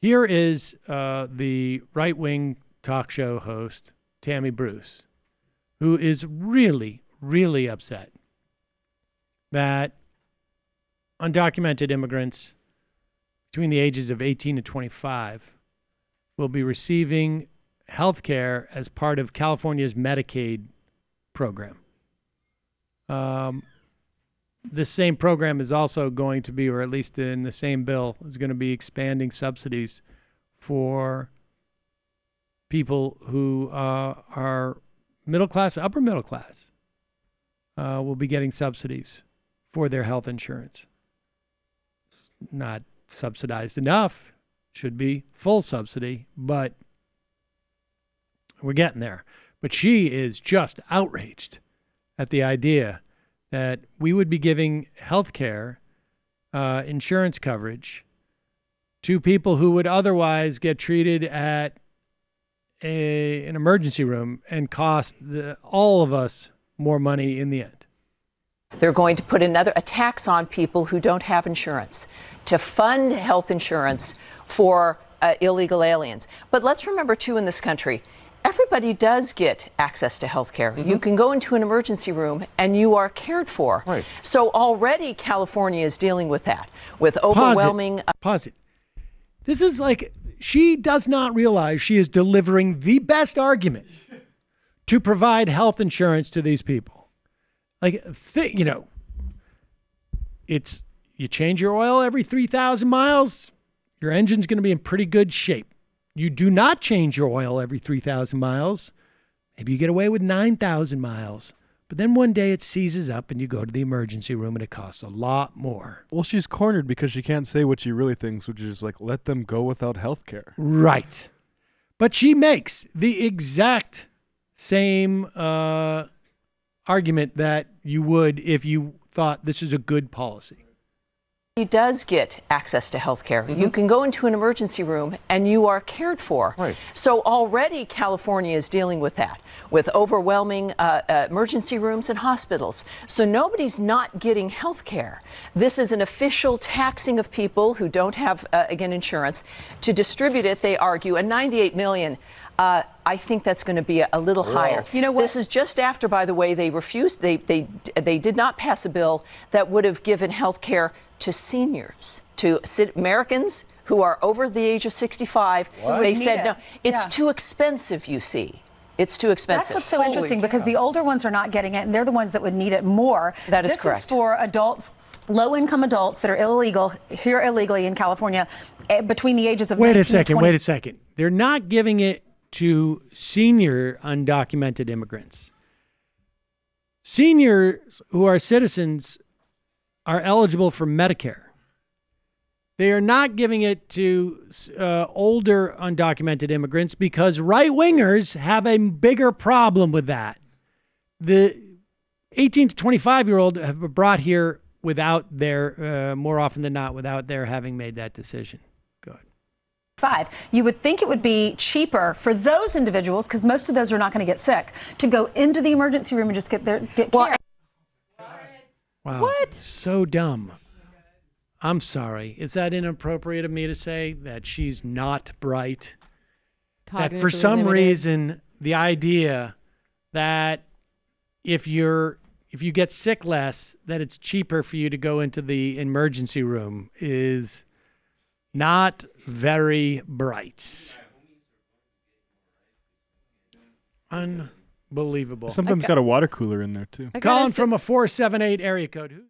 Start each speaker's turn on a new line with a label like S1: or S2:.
S1: Here is the right-wing talk show host, Tammy Bruce, who is really, really upset that undocumented immigrants between the ages of 18 to 25 will be receiving health care as part of California's Medicaid program. This same program is also going to be, or at least in the same bill, is going to be expanding subsidies for people who are middle class, upper middle class, will be getting subsidies for their health insurance. It's not subsidized enough, should be full subsidy, but we're getting there. But she is just outraged at the idea that we would be giving health care insurance coverage to people who would otherwise get treated at an emergency room and cost all of us more money in the end.
S2: They're going to put a tax on people who don't have insurance to fund health insurance for illegal aliens. But let's remember, too, in this country, everybody does get access to health care. Mm-hmm. You can go into an emergency room and you are cared for.
S3: Right.
S2: So already California is dealing with that, with overwhelming...
S1: Pause it. This is like, she does not realize she is delivering the best argument to provide health insurance to these people. Like, it's, you change your oil every 3,000 miles, your engine's going to be in pretty good shape. You do not change your oil every 3,000 miles. Maybe you get away with 9,000 miles. But then one day it seizes up and you go to the emergency room and it costs a lot more.
S3: Well, she's cornered because she can't say what she really thinks, which is like, let them go without health care.
S1: Right. But she makes the exact same argument that you would if you thought this is a good policy.
S2: He does get access to health care. Mm-hmm. You can go into an emergency room and you are cared for.
S3: Right.
S2: So already California is dealing with that, with overwhelming emergency rooms and hospitals. So nobody's not getting health care. This is an official taxing of people who don't have, again, insurance. To distribute it, they argue, and 98 million. I think that's going to be a little higher. You know what? This is just after, by the way, they refused. They did not pass a bill that would have given health care to seniors, to Americans who are over the age of 65. What? They said, no, it's too expensive, you see. It's too expensive.
S4: That's what's so interesting, because the older ones are not getting it, and they're the ones that would need it more.
S2: That is correct.
S4: This is for adults, low-income adults that are here illegally in California between the ages of 19 and 20.
S1: Wait a second. They're not giving it to senior undocumented immigrants. Seniors who are citizens are eligible for Medicare. They are not giving it to older undocumented immigrants because right-wingers have a bigger problem with that. The 18 to 25-year-old have been brought here without their, more often than not, without their having made that decision. Good.
S4: You would think it would be cheaper for those individuals, because most of those are not going to get sick, to go into the emergency room and just get care.
S1: Wow.
S4: What?
S1: So dumb. I'm sorry. Is that inappropriate of me to say that she's not bright? That for some reason, the idea that if you get sick less, that it's cheaper for you to go into the emergency room is not very bright. Unbelievable.
S3: Sometimes got a water cooler in there, too.
S1: Calling from a 478 area code.